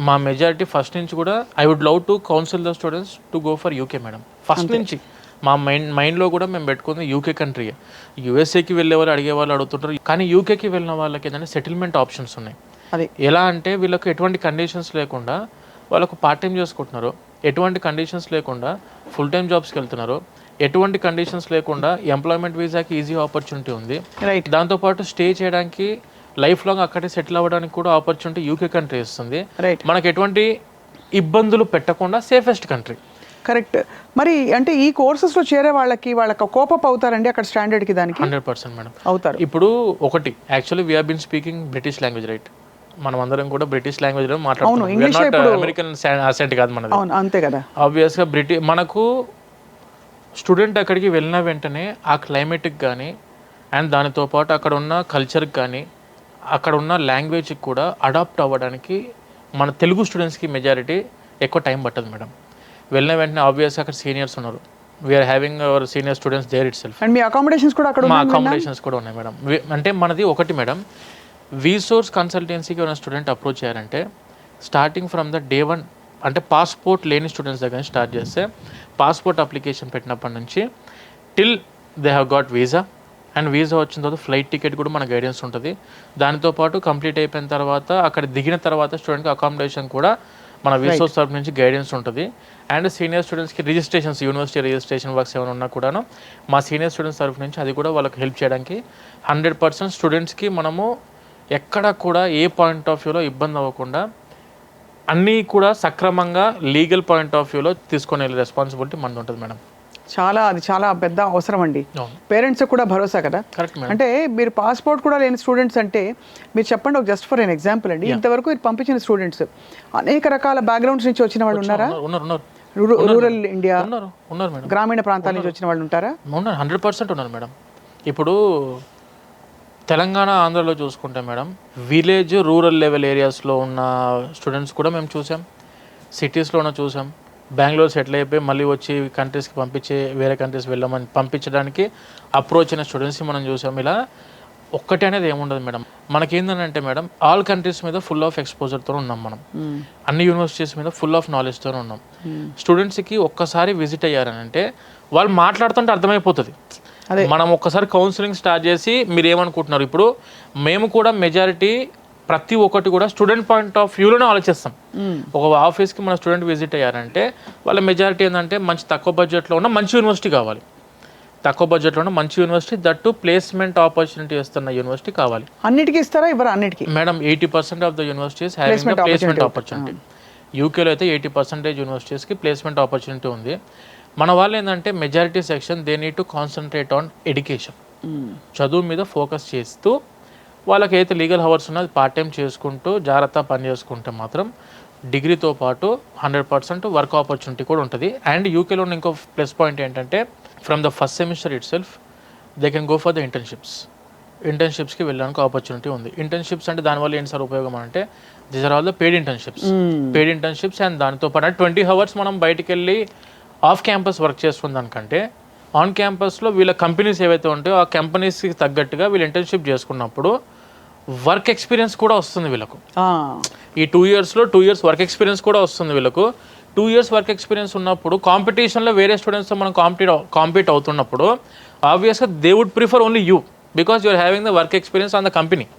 మా majority first నుంచి కూడా I would love to counsel the students to go for UK madam. First నుంచి మా మైండ్లో కూడా మేము పెట్టుకుంది యూకే కంట్రీ. యూఎస్ఏకి వెళ్ళే వాళ్ళు అడిగే వాళ్ళు అడుగుతుంటారు, కానీ యూకేకి వెళ్ళిన వాళ్ళకి ఏంటంటే సెటిల్మెంట్ ఆప్షన్స్ ఉన్నాయి. అది ఎలా అంటే వీళ్ళకి ఎటువంటి కండిషన్స్ లేకుండా వాళ్ళకు పార్ట్ టైం చేసుకుంటున్నారు, ఎటువంటి కండిషన్స్ లేకుండా ఫుల్ టైం జాబ్స్కి వెళ్తున్నారు, ఎటువంటి కండిషన్స్ లేకుండా ఎంప్లాయ్మెంట్ వీసాకి ఈజీ ఆపర్చునిటీ ఉంది. రైట్. దాంతోపాటు స్టే చేయడానికి లైఫ్ లాంగ్ అక్కడే సెటిల్ అవ్వడానికి కూడా ఆపర్చునిటీ యూకే కంట్రీ ఇస్తుంది. రైట్. మనకు ఎటువంటి ఇబ్బందులు పెట్టకుండా సేఫెస్ట్ కంట్రీ. కరెక్ట్. మరి అంటే ఈ కోర్సెస్లో చేరే వాళ్ళకి కోపప్ అవుతారండి అక్కడ స్టాండర్డ్కి దానికి? 100% మేడం అవుతారు. ఇప్పుడు ఒకటి actually we are been speaking British language, right? మనం అందరం కూడా బ్రిటిష్ లాంగ్వేజ్ లో మాట్లాడుతున్నాం, అమెరికన్ యాసెంట్ కాదు మనది. అంతే కదా. ఆబ్వియస్గా మనకు స్టూడెంట్ అక్కడికి వెళ్ళిన వెంటనే ఆ క్లైమేట్కి కానీ అండ్ దానితో పాటు అక్కడ ఉన్న కల్చర్కి కానీ అక్కడ ఉన్న లాంగ్వేజ్కి కూడా అడాప్ట్ అవ్వడానికి మన తెలుగు స్టూడెంట్స్కి మెజారిటీ ఎక్కువ టైం పట్టదు మేడం. వెళ్ళిన వెంటనే ఆబ్వియస్గా అక్కడ సీనియర్స్ ఉన్నారు, we are having our senior students there itself. And మీ అకామిడేషన్స్ కూడా అక్కడ? మా అకామిడేషన్స్ కూడా ఉన్నాయి మేడం. అంటే మనది ఒకటి మేడం, వీసోర్స్ కన్సల్టెన్సీకి ఉన్న స్టూడెంట్ అప్రోచ్ చేయాలంటే స్టార్టింగ్ ఫ్రమ్ ద డే 1 అంటే పాస్పోర్ట్ లేని స్టూడెంట్స్ దగ్గర స్టార్ట్ చేస్తే పాస్పోర్ట్ అప్లికేషన్ పెట్టినప్పటి నుంచి till they have got visa, and visa వచ్చిన తర్వాత ఫ్లైట్ టికెట్ కూడా మన గైడెన్స్ ఉంటుంది. దానితో పాటు కంప్లీట్ అయిపోయిన తర్వాత అక్కడ దిగిన తర్వాత స్టూడెంట్కి అకామిడేషన్ కూడా మన వీసోర్స్ తరఫు నుంచి గైడెన్స్ ఉంటుంది. అండ్ సీనియర్ స్టూడెంట్స్కి రిజిస్ట్రేషన్స్, యూనివర్సిటీ రిజిస్ట్రేషన్ వర్క్స్ ఏమైనా ఉన్నా కూడాను మా సీనియర్ స్టూడెంట్స్ తరఫు నుంచి అది కూడా వాళ్ళకి హెల్ప్ చేయడానికి 100% స్టూడెంట్స్కి మనము ఎక్కడ కూడా ఏ పాయింట్ ఆఫ్ వ్యూలో ఇబ్బంది అవ్వకుండా అన్నీ కూడా సక్రమంగా లీగల్ పాయింట్ ఆఫ్ వ్యూలో తీసుకునే రెస్పాన్సిబిలిటీ మనది ఉంటుంది మేడం. అది చాలా పెద్ద అవసరం అండి. పేరెంట్స్ కూడా భరోసా కదా. Correct madam. అంటే మీరు పాస్పోర్ట్ కూడా లేని స్టూడెంట్స్ అంటే మీరు చెప్పండి, ఒక జస్ట్ ఫర్ ఎన్ ఎగ్జాంపుల్ అండి, ఇంతవరకు మీరు పంపించిన స్టూడెంట్స్ అనేక రకాల బ్యాక్గ్రౌండ్స్ నుంచి వచ్చిన వాళ్ళు ఉన్నారా? రూరల్ ఇండియా ఉన్నారు మేడం, గ్రామీణ ప్రాంతాల నుంచి వచ్చిన వాళ్ళు ఉంటారా? ఉన్నారు, 100% ఉన్నారు మేడం. ఇప్పుడు తెలంగాణ ఆంధ్రలో చూసుకుంటే మేడం విలేజ్ రూరల్ లెవెల్ ఏరియాస్లో ఉన్న స్టూడెంట్స్ కూడా మేము చూసాం, సిటీస్లోనే చూసాం. బెంగళూరు సెటిల్ అయిపోయి మళ్ళీ వచ్చి కంట్రీస్కి వేరే కంట్రీస్ వెళ్ళమని పంపించడానికి అప్రోచ్ అయిన స్టూడెంట్స్ని మనం చూసాం. ఇలా ఒక్కటి అనేది ఏముండదు మేడం. మనకేంటంటే మేడం ఆల్ కంట్రీస్ మీద ఫుల్ ఆఫ్ ఎక్స్పోజర్తో ఉన్నాం మనం, అన్ని యూనివర్సిటీస్ మీద ఫుల్ ఆఫ్ నాలెడ్జ్తో ఉన్నాం. స్టూడెంట్స్కి ఒక్కసారి విజిట్ అయ్యారనంటే వాళ్ళు మాట్లాడుతుంటే అర్థమైపోతుంది. మనం ఒక్కసారి కౌన్సిలింగ్ స్టార్ట్ చేసి మీరు ఏమనుకుంటున్నారు, ఇప్పుడు మేము కూడా మెజారిటీ ప్రతి ఒక్కటి కూడా స్టూడెంట్ పాయింట్ ఆఫ్ వ్యూలోనే ఆలోచిస్తాం. ఒక ఆఫీస్కి మన స్టూడెంట్ విజిట్ అయ్యారంటే వాళ్ళ మెజారిటీ ఏంటంటే మంచి తక్కువ బడ్జెట్లో ఉన్న మంచి యూనివర్సిటీ కావాలి, తక్కువ బడ్జెట్లో ఉన్న మంచి యూనివర్సిటీ, దట్టు ప్లేస్మెంట్ ఆపర్చునిటీ ఇస్తున్న యూనివర్సిటీ కావాలి. అన్నిటికీ ఇస్తారా? ఇవ్వరా? అన్నిటికీ madam 80% of the universities having the placement opportunity. యూకేలో అయితే 80% యూనివర్సిటీస్కి ప్లేస్మెంట్ ఆపర్చునిటీ ఉంది. మన వాళ్ళు ఏంటంటే majority section they need to concentrate on education, చదువు మీద ఫోకస్ చేస్తూ వాళ్ళకి అయితే లీగల్ హవర్స్ ఉన్నది పార్ట్ టైం చేసుకుంటూ జాగ్రత్త పని చేసుకుంటే మాత్రం డిగ్రీతో పాటు 100% వర్క్ ఆపర్చునిటీ కూడా ఉంటుంది. అండ్ యూకేలో ఉన్న ఇంకో ప్లస్ పాయింట్ ఏంటంటే from the first semester itself they can go for the ఇంటర్న్షిప్స్కి వెళ్ళడానికి ఆపర్చునిటీ ఉంది. ఇంటర్న్షిప్స్ అంటే దానివల్ల ఏంటి సార్ ఉపయోగం అంటే these are all the paid internships and దానితో పాటు 20 hours మనం బయటికి వెళ్ళి ఆఫ్ క్యాంపస్ వర్క్ చేస్తున్న దానికంటే ఆన్ క్యాంపస్లో వీళ్ళ కంపెనీస్ ఏవైతే ఉంటాయో ఆ కంపెనీస్కి తగ్గట్టుగా వీళ్ళు ఇంటర్న్షిప్ చేసుకున్నప్పుడు వర్క్ ఎక్స్పీరియన్స్ కూడా వస్తుంది వీళ్ళకు. ఈ 2 yearsలో 2 years వర్క్ ఎక్స్పీరియన్స్ కూడా వస్తుంది వీళ్ళకు. 2 years వర్క్ ఎక్స్పీరియన్స్ ఉన్నప్పుడు కాంపిటీషన్లో వేరే స్టూడెంట్స్తో మనం కాంపీట్ అవుతున్నప్పుడు ఆబ్వియస్గా they would prefer only you because you're having the work experience on the company.